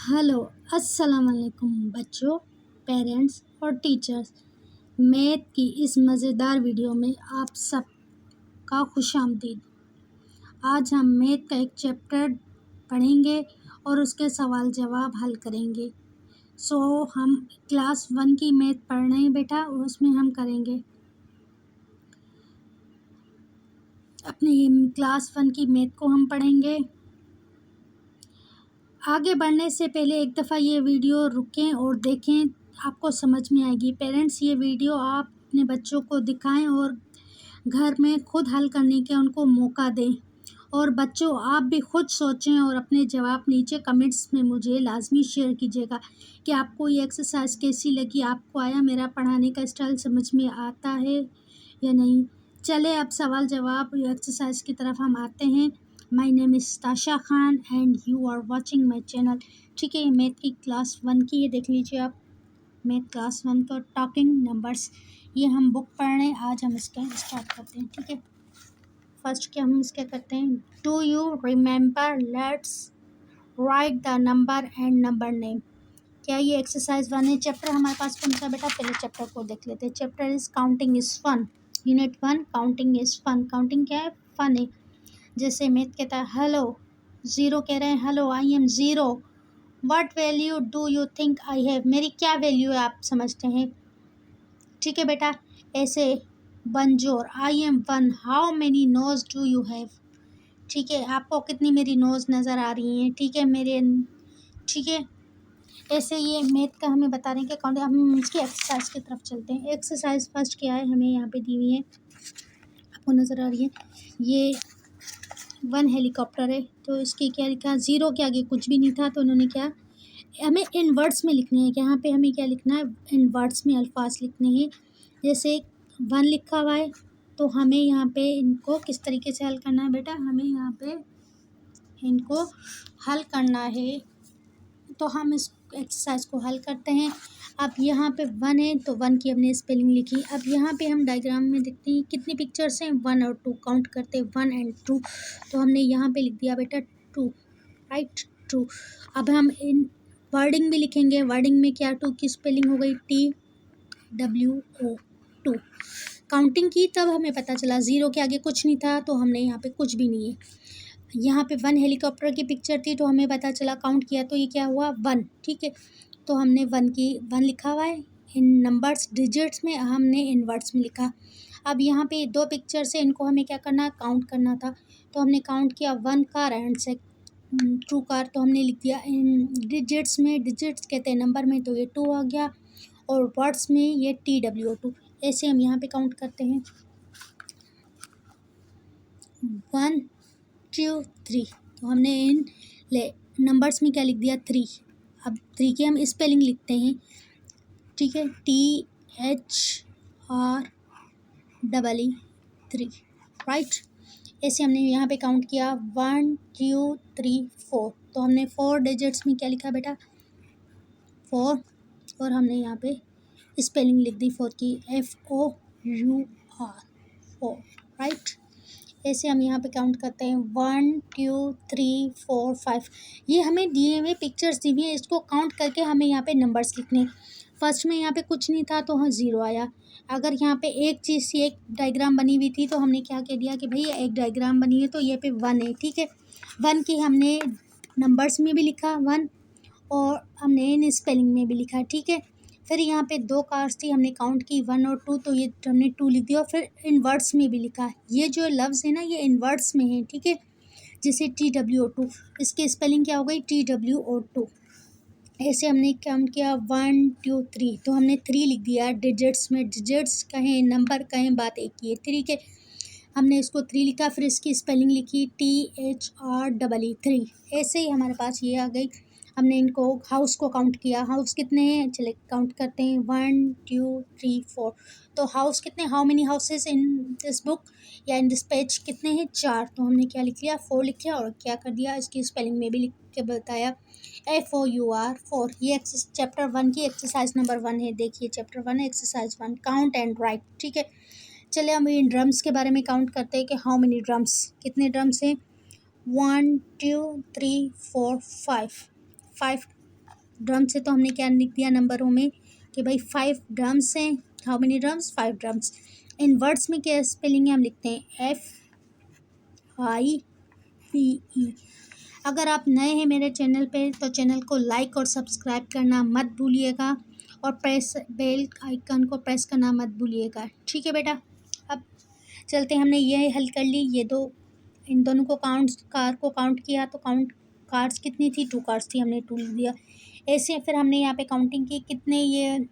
Hello, अस्सलाम वालेकुम बच्चों, पेरेंट्स और टीचर्स। मैथ की इस मज़ेदार वीडियो में आप सबका खुशामदीद। आज हम मैथ का एक चैप्टर पढ़ेंगे और उसके सवाल जवाब हल करेंगे। हम क्लास 1 की मैथ पढ़ रहे हैं बेटा, उसमें हम करेंगे अपने क्लास 1 की मैथ को हम पढ़ेंगे। आगे बढ़ने से पहले एक दफ़ा ये वीडियो रुकें और देखें, आपको समझ में आएगी। पेरेंट्स, ये वीडियो आप अपने बच्चों को दिखाएं और घर में खुद हल करने का उनको मौका दें। और बच्चों, आप भी खुद सोचें और अपने जवाब नीचे कमेंट्स में मुझे लाजमी शेयर कीजिएगा कि आपको ये एक्सरसाइज कैसी लगी, आपको आया मेरा पढ़ाने का स्टाइल समझ में आता है या नहीं। चले अब सवाल जवाब एक्सरसाइज की तरफ हम आते हैं। My name is Tasha Khan and you are watching my channel. ठीक है, मैथ की क्लास 1 की ये देख लीजिए आप, मैथ क्लास 1 का टॉकिंग नंबर्स, ये हम बुक पढ़ रहे हैं। आज हम इसका स्टार्ट करते हैं। ठीक है, फर्स्ट क्या हम इसका करते हैं, do you remember, let's write the number and number name. क्या ये एक्सरसाइज 1 है? चैप्टर हमारे पास कौन सा बेटा, पहले चैप्टर को देख लेते हैं। Chapter is counting is fun, unit 1 counting is fun. Counting क्या है? फन है। जैसे मैथ कहता है हेलो, ज़ीरो कह रहे हैं hello I am zero, what value do you think I have, मेरी क्या वैल्यू है आप समझते हैं। ठीक है बेटा, ऐसे बनजोर, I am one, how many nose do you have. ठीक है, आपको कितनी मेरी नोज नज़र आ रही हैं। ठीक है मेरे, ठीक है, ऐसे ये मैथ का हमें बता रहे हैं कि कौन। हम इसकी एक्सरसाइज की तरफ चलते हैं। एक्सरसाइज फर्स्ट क्या है, हमें यहाँ पे दी हुई है, आपको नज़र आ रही है, ये 1 हेलीकॉप्टर है। तो इसकी क्या लिखा, ज़ीरो के आगे कुछ भी नहीं था, तो उन्होंने क्या, हमें इन वर्ड्स में लिखने हैं। यहाँ पे हमें क्या लिखना है, इन वर्ड्स में अल्फाज लिखने हैं। जैसे 1 लिखा हुआ है, तो हमें यहाँ पे इनको किस तरीके से हल करना है बेटा, हमें यहाँ पे इनको हल करना है। तो हम इस एक्सरसाइज को हल करते हैं। अब यहाँ पे 1 है, तो 1 की हमने स्पेलिंग लिखी। अब यहाँ पे हम डायग्राम में देखते हैं कितनी पिक्चर्स हैं, 1 और 2, काउंट करते हैं 1 एंड 2। तो हमने यहाँ पे लिख दिया बेटा 2, राइट, 2। अब हम इन वर्डिंग भी लिखेंगे। वर्डिंग में क्या, 2 की स्पेलिंग हो गई TWO, 2। काउंटिंग की तब हमें पता चला, ज़ीरो के आगे कुछ नहीं था, तो हमने यहाँ पे कुछ भी नहीं है। यहाँ पे 1 हेलीकॉप्टर की पिक्चर थी, तो हमें पता चला, काउंट किया तो ये क्या हुआ 1। ठीक है, तो हमने 1 लिखा हुआ है इन नंबर्स डिजिट्स में, हमने इन वर्ड्स में लिखा। अब यहाँ पे 2 पिक्चर्स है, इनको हमें क्या करना, काउंट करना था। तो हमने काउंट किया 1 कार एंड से 2 कार, तो हमने लिख दिया इन डिजिट्स में। डिजिट्स कहते हैं नंबर में, तो ये 2 आ गया, और वर्ड्स में ये TWO2। ऐसे हम यहाँ पे काउंट करते हैं 1 2 3। तो हमने इन नंबर्स में क्या लिख दिया, 3। अब 3 की हम स्पेलिंग लिखते हैं। ठीक है, THREE, 3, राइट। ऐसे हमने यहाँ पे काउंट किया 1 2 3 4। तो हमने 4 डिजिट्स में क्या लिखा बेटा, 4, और हमने यहाँ पे स्पेलिंग लिख दी 4 की, FOUR, 4, राइट। ऐसे हम यहाँ पे काउंट करते हैं 1 2 3 4 5। ये हमें दिए हुए पिक्चर्स दी हुई हैं, इसको काउंट करके हमें यहाँ पे नंबर्स लिखने। फर्स्ट में यहाँ पे कुछ नहीं था, तो हाँ 0 आया। अगर यहाँ पे एक चीज़ सी, एक डायग्राम बनी हुई थी, तो हमने क्या कह दिया कि भैया एक डायग्राम बनी है, तो ये पे 1 है। ठीक है, 1 की हमने नंबर्स में भी लिखा 1, और हमने इन स्पेलिंग में भी लिखा। ठीक है, फिर यहाँ पे 2 कार्स थी, हमने काउंट की 1 और 2, तो ये हमने 2 लिख दिया, और फिर इन वर्ड्स में भी लिखा। ये जो लफ्ज़ है ना, ये इन वर्ड्स में है। ठीक है, जैसे TWO2, इसकी स्पेलिंग क्या हो गई, TWO2। ऐसे हमने काउंट किया 1 2 3, तो हमने 3 लिख दिया डिजिट्स में। डिजिट्स कहें, नंबर कहें, बात एक ही है। ठीक है, हमने इसको 3 लिखा, फिर इसकी स्पेलिंग लिखी THREE, 3। ऐसे ही हमारे पास ये आ गई। हमने इनको हाउस को काउंट किया, हाउस कितने हैं, चले काउंट करते हैं 1 2 3 4। तो हाउस कितने, how many houses in this book या इन दिस पेज, कितने हैं, 4। तो हमने क्या लिख लिया, 4 लिख लिया, और क्या कर दिया, इसकी स्पेलिंग में भी लिख के बताया, FOUR, 4। ये चैप्टर 1 की एक्सरसाइज नंबर 1 है। देखिए चैप्टर 1 है, एक्सरसाइज 1, काउंट एंड राइट। ठीक है, चले हम इन ड्रम्स के बारे में काउंट करते हैं कि हाउ मेनी ड्रम्स, कितने ड्रम्स हैं, 1 2 3 4 5, 5 ड्रम्स है तो हमने क्या लिख दिया नंबरों में कि भाई 5 ड्रम्स हैं। How many drums? 5 drums. In words में क्या स्पेलिंग है? हम लिखते हैं FIVE। अगर आप नए हैं मेरे चैनल पे तो चैनल को लाइक और सब्सक्राइब करना मत भूलिएगा और प्रेस बेल आइकन को प्रेस करना मत भूलिएगा। ठीक है बेटा, अब चलते हैं। हमने ये हल कर ली, ये दो, इन दोनों को कार को काउंट किया तो कार्स कितनी थी? 2 कार्स थी, हमने 2 लिख दिया। ऐसे फिर हमने यहाँ पे काउंटिंग की, कितने ये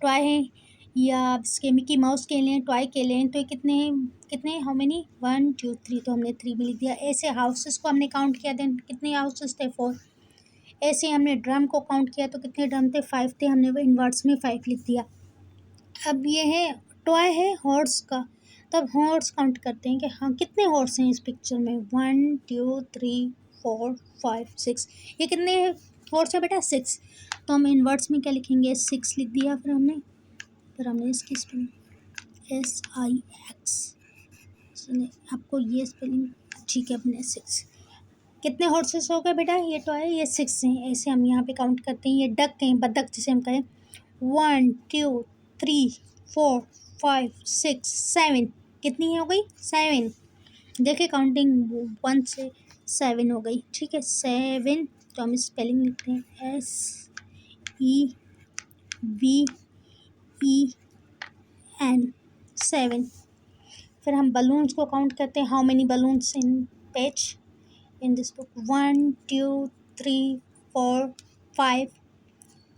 टॉय हैं या इसके मिकी माउस के लें, टॉय के लें, तो ये कितने हाउ मेनी? 1 2 3, तो हमने 3 भी लिख दिया। ऐसे हाउसेस को हमने काउंट किया, देन कितने हाउसेस थे? 4। ऐसे हमने ड्रम को काउंट किया तो कितने ड्रम थे? 5 थे, हमने वो इनवर्ड्स में 5 लिख दिया। अब ये है टॉय है हॉर्स का, तब हॉर्स काउंट करते हैं कि हाँ कितने हॉर्स हैं इस पिक्चर में? 1 2 3 4 5 6। ये कितने हॉर्स है बेटा? 6। तो हम इनवर्ड्स में क्या लिखेंगे? 6 लिख दिया। फिर हमने इसकी स्पेलिंग SIX। चलिए आपको ये स्पेलिंग ठीक है अपने 6। कितने हॉर्सेस हो गए बेटा? ये टॉय है, ये 6 हैं। ऐसे हम यहाँ पे काउंट करते हैं। ये डक हैं, बतख जिसे हम कहें। 1 2 3 4 5 6 7। कितनी हो गई? 7। देखिए काउंटिंग 1 से 7 हो गई। ठीक है, 7। तो हम स्पेलिंग लिखते हैं SEVEN, 7। फिर हम बलून्स को काउंट करते हैं। How many balloons in page in this book? 1 2 3 4 5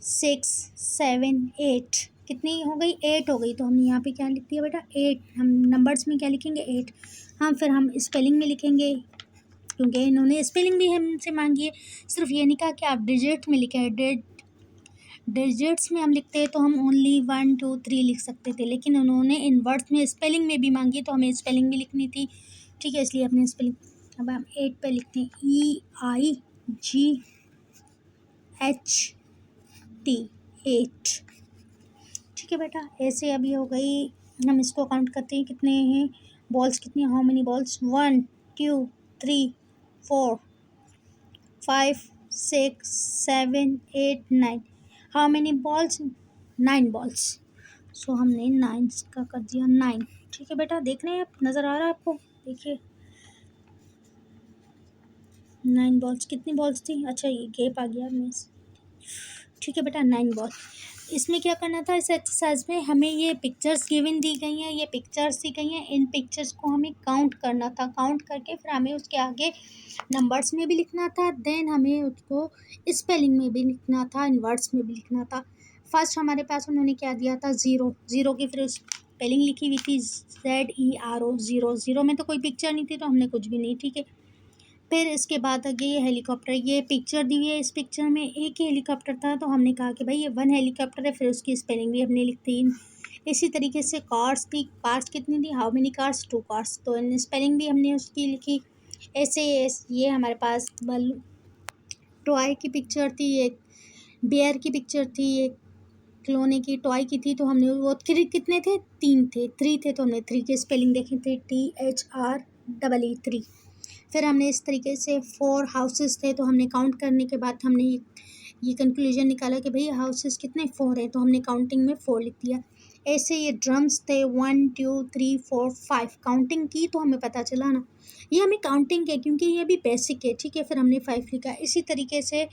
6 7 8। कितनी हो गई? 8 हो गई। तो हमने यहाँ पे क्या लिख दिया बेटा? 8। हम नंबर्स में क्या लिखेंगे? 8। हाँ, फिर हम स्पेलिंग में लिखेंगे क्योंकि इन्होंने स्पेलिंग भी हमसे मांगी है। सिर्फ ये नहीं कहा कि आप डिजिट में लिखें। डिजिट्स में हम लिखते हैं तो हम ओनली 1 2 3 लिख सकते थे, लेकिन उन्होंने इन वर्ड्स में स्पेलिंग में भी मांगी तो हमें स्पेलिंग भी लिखनी थी। ठीक है, इसलिए अपने स्पेलिंग अब हम 8 पे लिखते हैं EIGHT 8। ठीक है बेटा, ऐसे अभी हो गई। हम इसको काउंट करते हैं, कितने हैं बॉल्स? कितनी? How many balls? 1 2 3 4 5 6 7 8 9। How many balls? 9 balls. So हमने 9 का कर दिया 9। ठीक है बेटा, देख रहे हैं आप? नज़र आ रहा है आपको? देखिए 9 बॉल्स। कितनी बॉल्स थी? अच्छा ये गैप आ गया मिस। ठीक है बेटा, 9 बॉल। इसमें क्या करना था? इस एक्सरसाइज में हमें ये पिक्चर्स गिवन दी गई हैं, ये पिक्चर्स दी गई हैं। इन पिक्चर्स को हमें काउंट करना था। काउंट करके फिर हमें उसके आगे नंबर्स में भी लिखना था, देन हमें उसको स्पेलिंग में भी लिखना था, इन वर्ड्स में भी लिखना था। फर्स्ट हमारे पास उन्होंने क्या दिया था? 0। 0 की फिर स्पेलिंग लिखी हुई थी ZERO 0। 0 में तो कोई पिक्चर नहीं थी तो हमने कुछ भी नहीं। ठीक है, फिर इसके बाद आगे ये हेलीकॉप्टर, ये पिक्चर दी हुई है। इस पिक्चर में एक ही हेलीकॉप्टर था तो हमने कहा कि भाई ये 1 हेलीकॉप्टर है, फिर उसकी स्पेलिंग भी हमने लिख दी। इसी तरीके से कार्स थी। कार्स कितनी थी? How many cars? 2 कार्स, तो इन स्पेलिंग भी हमने उसकी लिखी। ऐसे ये हमारे पास टॉय की पिक्चर थी, एक बेयर की पिक्चर थी, एक खिलौने की टॉय की थी, तो हमने वो 3 कितने थे? 3 थे, 3 थे तो हमने 3 की स्पेलिंग देखी थी THREE 3। फिर हमने इस तरीके से 4 हाउसेस थे तो हमने काउंट करने के बाद हमने ये कंक्लूजन निकाला कि भाई हाउसेस कितने? 4 हैं, तो हमने काउंटिंग में 4 लिख दिया। ऐसे ये ड्रम्स थे 1 2 3 4 5। काउंटिंग की तो हमें पता चला ना, ये हमें काउंटिंग है क्योंकि ये भी बेसिक है। ठीक है, फिर हमने 5 लिखा। इसी तरीके से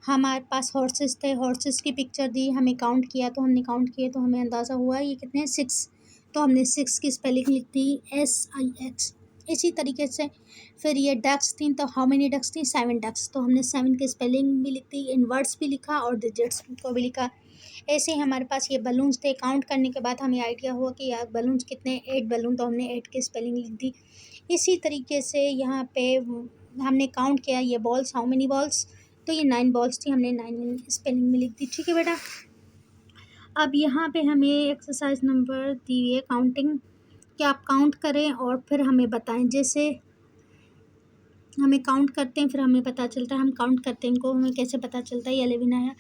हमारे पास हॉर्सेस थे, हॉर्सेस की पिक्चर दी, हमें काउंट किया तो हमने काउंट किए तो हमें अंदाज़ा हुआ ये कितने? 6। तो हमने 6 की स्पेलिंग लिख दी SIX। इसी तरीके से फिर ये डक्स थी, तो हाउ मेनी डक्स थी? 7 डक्स, तो हमने 7 की स्पेलिंग भी लिख दी, इन वर्ड्स भी लिखा और डिजिट्स को भी लिखा। ऐसे ही हमारे पास ये बलून्स थे। काउंट करने के बाद हमें आइडिया हुआ कि यार बलून्स कितने? 8 बलून, तो हमने 8 की स्पेलिंग लिख दी। इसी तरीके से यहाँ पे हमने काउंट किया ये बॉल्स, हाउ मेनी बॉल्स? तो ये 9 बॉल्स थी, हमने 9 स्पेलिंग में लिख दी। ठीक है बेटा, अब यहाँ पे हमें एक्सरसाइज नंबर दी है काउंटिंग, कि आप काउंट करें और फिर हमें बताएं। जैसे हमें काउंट करते हैं फिर हमें पता चलता है, हम काउंट करते हैं इनको, हमें कैसे पता चलता है? ये 11 आया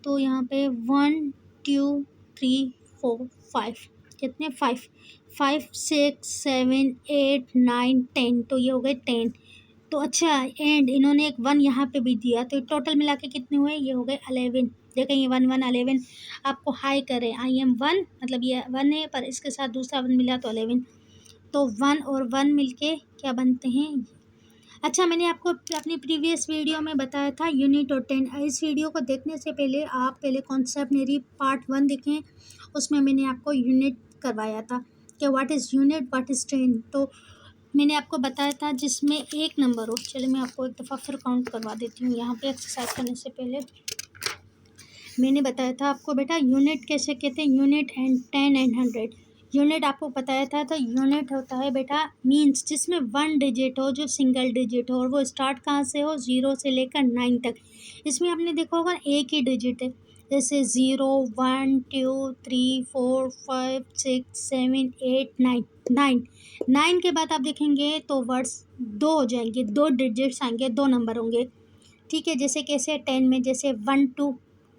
तो यहाँ पे 1 2 3 4 5। कितने? 5 5 6 7 8 9 10, तो ये हो गए 10। तो अच्छा, एंड इन्होंने एक 1 यहाँ पे भी दिया, तो टोटल मिला के कितने हुए? ये हो गए 11। देखें ये 1 1 11 आपको हाई करे, आई एम 1 मतलब ये 1 है, पर इसके साथ दूसरा 1 मिला तो 11। तो 1 और 1 मिलके क्या बनते हैं? अच्छा, मैंने आपको अपनी प्रीवियस वीडियो में बताया था यूनिट और 10। इस वीडियो को देखने से पहले आप पहले कॉन्सेप्ट मेरी पार्ट 1 देखें, उसमें मैंने आपको यूनिट करवाया था कि what is unit, what is 10। तो मैंने आपको बताया था जिसमें एक नंबर हो। चलिए मैं आपको एक दफ़ा फिर काउंट करवा देती हूँ। यहाँ पे एक्सरसाइज करने से पहले मैंने बताया था आपको बेटा यूनिट कैसे कहते हैं, यूनिट एंड 10 एंड 100। यूनिट आपको बताया था, तो यूनिट होता है बेटा मीन्स जिसमें 1 डिजिट हो, जो सिंगल डिजिट हो, और वो स्टार्ट कहाँ से हो? 0 से लेकर 9 तक। इसमें आपने देखा होगा एक ही डिजिट है, जैसे 0 1 2 3 4 5 6 7 8 9 9 9 के बाद आप देखेंगे तो वर्ड्स दो हो जाएंगे, दो डिजिट्स आएंगे, दो नंबर होंगे। ठीक है, जैसे कैसे 10 में जैसे 1 2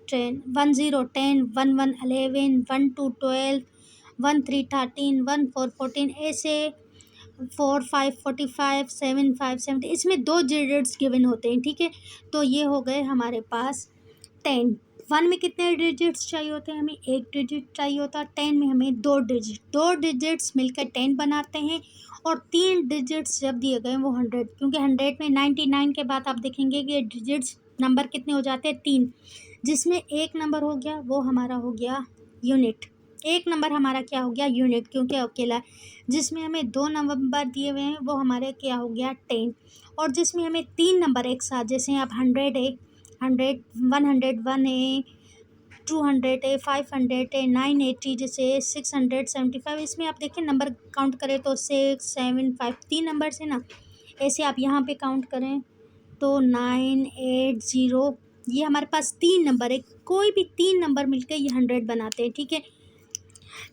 10 1 0 10 1 1 11 1 2 12 1 3 13 1 4 14 ऐसे 4 5 45 7 5 70। इसमें दो डिजिट्स गिवन होते हैं। ठीक है, तो ये हो गए हमारे पास 10। 1 में कितने डिजिट्स चाहिए होते हैं? हमें एक डिजिट चाहिए होता है। 10 में हमें दो डिजिट्स मिलकर 10 बनाते हैं, और 3 डिजिट्स जब दिए गए वो 100, क्योंकि 100 में 99 के बाद आप देखेंगे कि डिजिट्स नंबर कितने हो जाते हैं? 3, जिसमें एक नंबर हो गया वो हमारा हो गया यूनिट। एक नंबर हमारा क्या हो गया? यूनिट, क्योंकि अकेला है। जिसमें हमें 2 नंबर दिए हुए हैं वो हमारे क्या हो गया? 10। और जिसमें हमें 3 नंबर एक साथ, जैसे आप 100 है, 100 101 है, 200 है, 500 है, 980, जैसे 675। इसमें आप देखिए नंबर काउंट करें तो 6 7 5 3 नंबर है ना। ऐसे आप यहाँ पे काउंट करें तो 9 8 0, ये हमारे पास 3 नंबर है। कोई भी 3 नंबर मिलकर ये 100 बनाते हैं। ठीक है,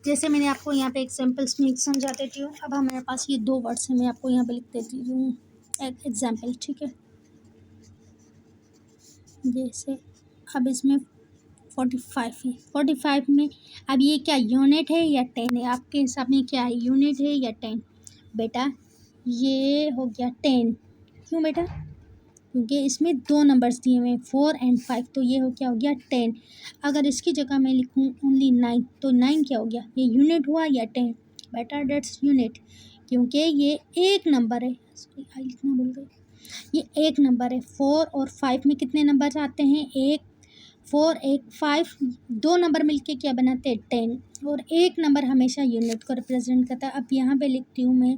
जैसे मैंने आपको यहाँ पे एग्जाम्पल्स में समझा देती हूँ। अब हमारे पास ये 2 वर्ड्स हैं, मैं आपको यहाँ पे लिख देती हूँ एग्जाम्पल। ठीक है, जैसे अब इसमें 45 है, 45 में अब ये क्या यूनिट है या 10 है? आपके हिसाब में क्या है, यूनिट है या 10? बेटा ये हो गया 10। क्यों बेटा? क्योंकि इसमें 2 नंबर्स दिए हुए हैं 4 एंड 5, तो ये हो क्या हो गया? 10। अगर इसकी जगह मैं लिखूँ ओनली 9, तो 9 क्या हो गया? ये यूनिट हुआ या 10? बेटा डेट्स यूनिट, क्योंकि ये एक नंबर है। आई लिखना भूल गई, ये एक नंबर है। 4 और 5 में कितने नंबर आते हैं? एक 4 एक 5, दो नंबर मिलके क्या बनाते हैं? 10। और एक नंबर हमेशा यूनिट को रिप्रेजेंट करता है। अब यहाँ पे लिखती हूँ मैं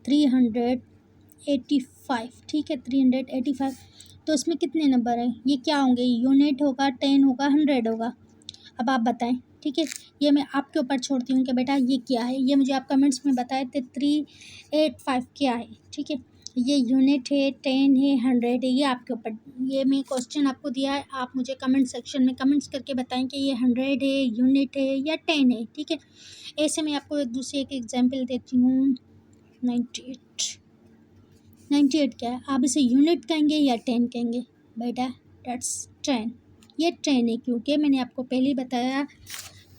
385। ठीक है, 385। तो इसमें कितने नंबर हैं? ये क्या होंगे? यूनिट होगा, 10 होगा, 100 होगा। अब आप बताएं। ठीक है, ये मैं आपके ऊपर छोड़ती हूँ कि बेटा ये क्या है। ये मुझे आप कमेंट्स में बताए थे 385 क्या है। ठीक है, ये यूनिट है, 10 है, 100 है, ये आपके ऊपर। ये मैं क्वेश्चन आपको दिया है, आप मुझे कमेंट सेक्शन में कमेंट्स करके बताएं कि ये 100 है, यूनिट है या 10 है। ठीक है, ऐसे मैं आपको एक दूसरे एक एग्जाम्पल देती हूँ। 98 98 क्या है? आप इसे यूनिट कहेंगे या 10 कहेंगे? बेटा डेट्स 10। ये 10 है, क्योंकि मैंने आपको पहले ही बताया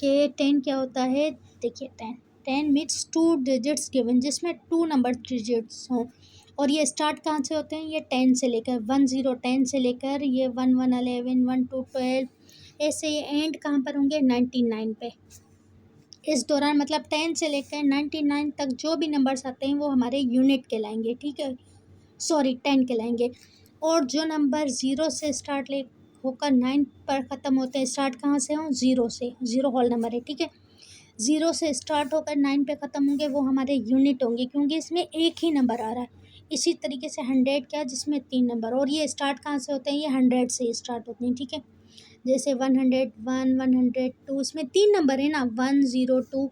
कि 10 क्या होता है। देखिए 10 मीन्स 2 डिजिट्स गिवन, जिसमें 2 नंबर डिजिट्स हों। और ये स्टार्ट कहाँ से होते हैं? ये 10 से लेकर 10 10 से लेकर ये 1 1 11 1 2 12, ऐसे ये एंड कहाँ पर होंगे? 99 पे। इस दौरान मतलब 10 से लेकर 99 तक जो भी नंबर्स आते हैं वो हमारे यूनिट कहलाएंगे। ठीक है, सॉरी 10 कहलाएंगे। और जो नंबर 0 से स्टार्ट ले होकर 9 पर ख़त्म होते हैं, स्टार्ट कहाँ से हों? 0 से, 0 होल नंबर है। ठीक है, 0 से स्टार्ट होकर 9 पे ख़त्म होंगे वो हमारे यूनिट होंगे, क्योंकि इसमें एक ही नंबर आ रहा है। इसी तरीके से 100 क्या, जिसमें 3 नंबर, और ये स्टार्ट कहाँ से होते हैं? ये 100 से स्टार्ट होते हैं। ठीक है, जैसे 101 102, इसमें 3 नंबर है ना, 102।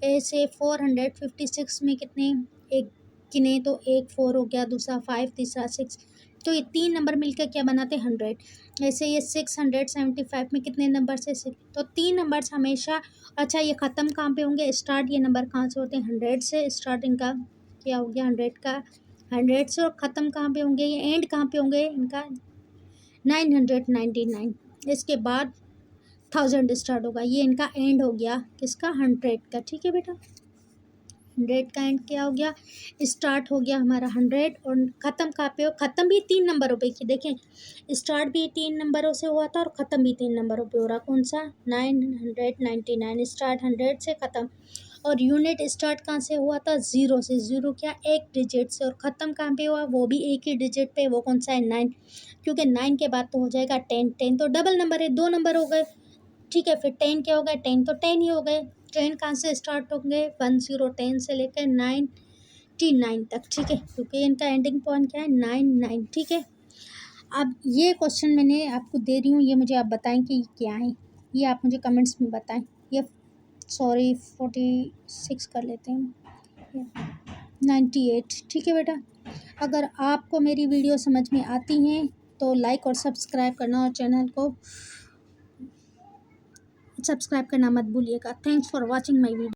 ऐसे 456 में कितने एक गिने तो एक 4 हो गया, दूसरा 5, तीसरा 6, तो ये 3 नंबर मिलकर क्या बनाते हैं? 100। ऐसे ये 675 में कितने नंबर से 6, तो 3 नंबर्स हमेशा। अच्छा, ये ख़त्म कहाँ पे होंगे? स्टार्ट ये नंबर कहाँ से होते हैं? 100 से स्टार्ट इनका क्या हो गया? 100 का, 100 से। और ख़त्म कहाँ पे होंगे? ये एंड कहाँ पे होंगे इनका? 999। इसके बाद 1000 स्टार्ट होगा, ये इनका एंड हो गया किसका? 100 का। ठीक है बेटा, 100 का एंड क्या हो गया, स्टार्ट हो गया हमारा 100 और ख़त्म कहाँ पे हो, ख़त्म भी 3 नंबरों पे की देखें, स्टार्ट भी 3 नंबरों से हुआ था और ख़त्म भी 3 नंबरों पे हो रहा, कौन सा 999, स्टार्ट 100 से ख़त्म। और यूनिट स्टार्ट कहाँ से हुआ था, ज़ीरो से, ज़ीरो क्या एक डिजिट से, और ख़त्म कहाँ पे हुआ, वो भी एक ही डिजिट पे, वो कौन सा है 9, क्योंकि 9 के बाद तो हो जाएगा 10, 10 तो डबल नंबर है, 2 नंबर हो गए, ठीक है। फिर 10 क्या हो गए, 10 तो 10 ही हो गए। 10 कहाँ से स्टार्ट होंगे, 10 से लेकर 99 तक, ठीक है, क्योंकि इनका एंडिंग पॉइंट क्या है 99, ठीक है। अब ये क्वेश्चन मैंने आपको दे रही हूँ, ये मुझे आप बताएं कि क्या है, ये आप मुझे कमेंट्स में बताएं। ये सॉरी 46 कर लेते हैं, 98, ठीक है बेटा। अगर आपको मेरी वीडियो समझ में आती हैं तो लाइक और सब्सक्राइब करना और चैनल को सब्सक्राइब करना मत भूलिएगा। Thanks for watching my video.